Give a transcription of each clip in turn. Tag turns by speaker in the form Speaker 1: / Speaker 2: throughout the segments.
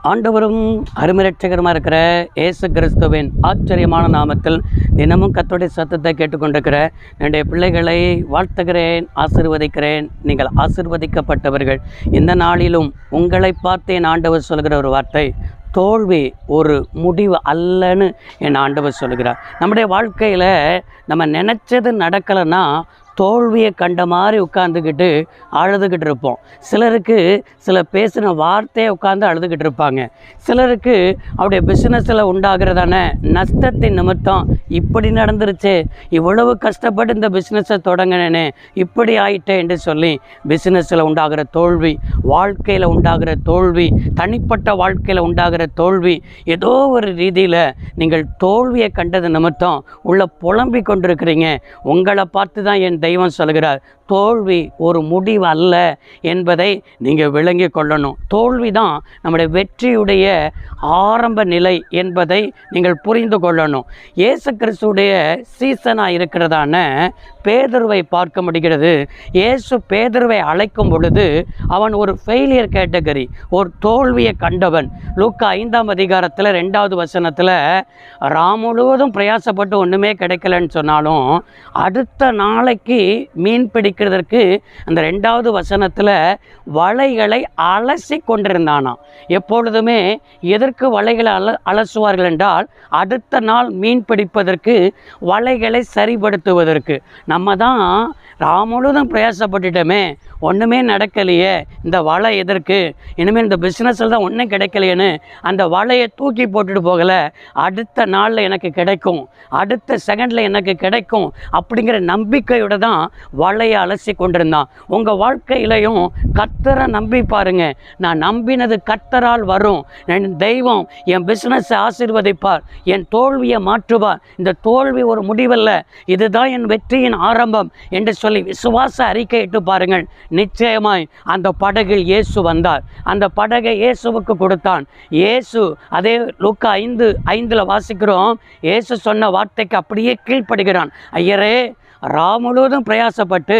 Speaker 1: ஆண்டவரும் அருமைரட்சகருமாக இருக்கிற இயேசு கிறிஸ்துவின் ஆச்சரியமான நாமத்தில் தினமும் கர்த்தருடைய சத்தத்தை கேட்டுக்கொண்டிருக்கிற என்னுடைய பிள்ளைகளை வாழ்த்துகிறேன், ஆசீர்வதிக்கிறேன். நீங்கள் ஆசீர்வதிக்கப்பட்டவர்கள். இந்த நாளிலும் உங்களை பார்த்து என் ஆண்டவர் சொல்கிற ஒரு வார்த்தை, தோல்வி ஒரு முடிவு அல்லன்னு என் ஆண்டவர் சொல்கிறார். நம்முடைய வாழ்க்கையில் நம்ம நினச்சது நடக்கலைன்னா தோல்வியை கண்ட மாதிரி உட்காந்துக்கிட்டு அழுதுகிட்டு இருப்போம். சிலருக்கு சில பேசின வார்த்தையை உட்காந்து அழுதுகிட்டு இருப்பாங்க. சிலருக்கு அவருடைய பிஸ்னஸில் உண்டாகிறதான நஷ்டத்தின் நிமித்தம் இப்படி நடந்துருச்சு, இவ்வளவு கஷ்டப்பட்டு இந்த பிஸ்னஸை தொடங்கினேனே இப்படி ஆயிட்டேன் என்று சொல்லி பிஸ்னஸில் உண்டாகிற தோல்வி, வாழ்க்கையில் உண்டாகிற தோல்வி, தனிப்பட்ட வாழ்க்கையில் உண்டாகிற தோல்வி, ஏதோ ஒரு ரீதியில் நீங்கள் தோல்வியை கண்டது நிமித்தம் உள்ள புலம்பி கொண்டிருக்கிறீங்க. உங்களை பார்த்து தான் என் தெய்வம் சொல்கிறார், தோல்வி ஒரு முடிவு அல்ல என்பதை நீங்கள் விளங்கி கொள்ளணும். தோல்வி தான் நம்முடைய வெற்றியுடைய ஆரம்ப நிலை என்பதை நீங்கள் புரிந்து கொள்ளணும். இயேசு கிறிஸ்துடைய சீசனாக இருக்கிறதான பேதுருவை பார்க்க முடிகிறது. இயேசு பேதுருவை அழைக்கும் பொழுது அவன் ஒரு ஃபெயிலியர் கேட்டகரி, ஒரு தோல்வியை கண்டவன். லூக்கா 5ஆம் அதிகாரத்தில் 2வது வசனத்தில் முழுவதும் பிரயாசப்பட்டு ஒன்றுமே கிடைக்கலன்னு சொன்னாலும் அடுத்த நாளைக்கு மீன் பிடிக்கிறதற்கு அந்த 2வது வசனத்தில் வலைகளை அலசி கொண்டிருந்தானாம். எப்பொழுதுமே எதற்கு வலைகளை அலசுவார்கள் என்றால் அடுத்த நாள் மீன் பிடிப்பதற்கு, வலைகளை சரிப்படுத்துவதற்கு. நம்ம தான் முழுவதும் பிரயாசப்பட்டுட்டோமே, ஒன்றுமே நடக்கலையே, இந்த வலை எதற்கு, இனிமேல் இந்த பிஸ்னஸில் தான் ஒன்றும் கிடைக்கலையேன்னு அந்த வலையை தூக்கி போட்டுட்டு போகலை. அடுத்த நாளில் எனக்கு கிடைக்கும், அடுத்த செகண்டில் எனக்கு கிடைக்கும் அப்படிங்கிற நம்பிக்கையோடு தான் வலையை அலசி கொண்டிருந்தான். உங்கள் வாழ்க்கையிலையும் கர்த்தரை நம்பி பாருங்க. நான் நம்பினது கர்த்தரால் வரும், என் தெய்வம் என் பிஸ்னஸை ஆசீர்வதிப்பார், என் தோல்வியை மாற்றுவார், இந்த தோல்வி ஒரு முடிவல்ல, இதுதான் என் வெற்றியின் ஆரம்பம் என்று சொல்லி விசுவாச அறிக்கையிட்டு பாருங்கள். நிச்சயமாய் அந்த படகில் இயேசு வந்தார். அந்த படகை இயேசுவுக்கு கொடுத்தான். இயேசு அதே லூக்கா 5:5 வாசிக்கிறோம். இயேசு சொன்ன வார்த்தைக்கு அப்படியே கீழ்ப்படுகிறான். ஐயரே, முழுவதும் பிரயாசப்பட்டு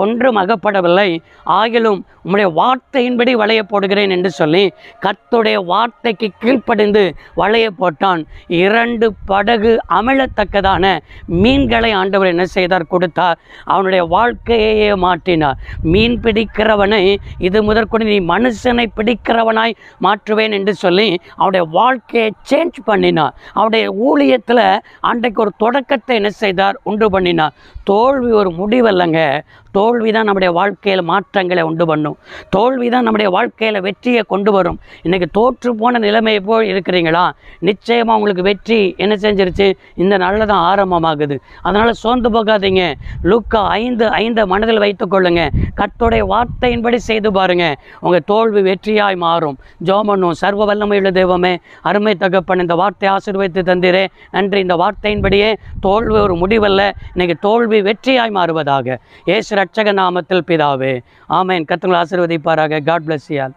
Speaker 1: ஒன்றும் அகப்படவில்லை, ஆகிலும் உம்முடைய வார்த்தையின்படி வலைய போடுகிறேன் என்று சொல்லி கர்த்தருடைய வார்த்தைக்கு கீழ்ப்படிந்து வலைய போட்டான். 2 படகு அமிழத்தக்கதான மீன்களை ஆண்டவர் என்ன செய்தார், கொடுத்தார். அவனுடைய வாழ்க்கையே மாற்றினார். மீன் பிடிக்கிறவனை இது முதற்கொண்டு நீ மனுஷனை பிடிக்கிறவனாய் மாற்றுவேன் என்று சொல்லி அவனுடைய வாழ்க்கையை சேஞ்ச் பண்ணினார். அவனுடைய ஊழியத்தில் அன்றைக்கு ஒரு தொடக்கத்தை என்ன செய்தார், உண்டு பண்ணினார். தோல்வி ஒரு முடிவல்லங்க, தோல்வி தான் நம்முடைய வாழ்க்கையில் மாற்றங்களை உண்டு பண்ணும். தோல்வி தான் நம்முடைய வாழ்க்கையில் வெற்றியை கொண்டு வரும். இன்றைக்கி தோற்று போன நிலைமையை போல் இருக்கிறீங்களா, நிச்சயமாக உங்களுக்கு வெற்றி என்ன செஞ்சிருச்சு, இந்த நாளில் தான் ஆரம்பமாகுது. அதனால் சோர்ந்து போகாதீங்க. லூக்கா 5:5 மனதில் வைத்துக்கொள்ளுங்க. கர்த்தருடைய வார்த்தையின்படி செய்து பாருங்கள், உங்கள் தோல்வி வெற்றியாய் மாறும். ஜெபம் பண்ணுவோம். சர்வ வல்லமையுள்ள தெய்வமே, அருமை தகப்பன், இந்த வார்த்தை ஆசீர்வதித்து தந்தீரே, நன்றி. இந்த வார்த்தையின்படியே தோல்வி ஒரு முடிவல்ல, இன்றைக்கி தோல்வி வெற்றியாய் மாறுவதாக இயேசு ரட்சக நாமத்தில் பிதாவே, ஆமென். கர்த்தர் ஆசீர்வதிப்பாராக. God bless you all.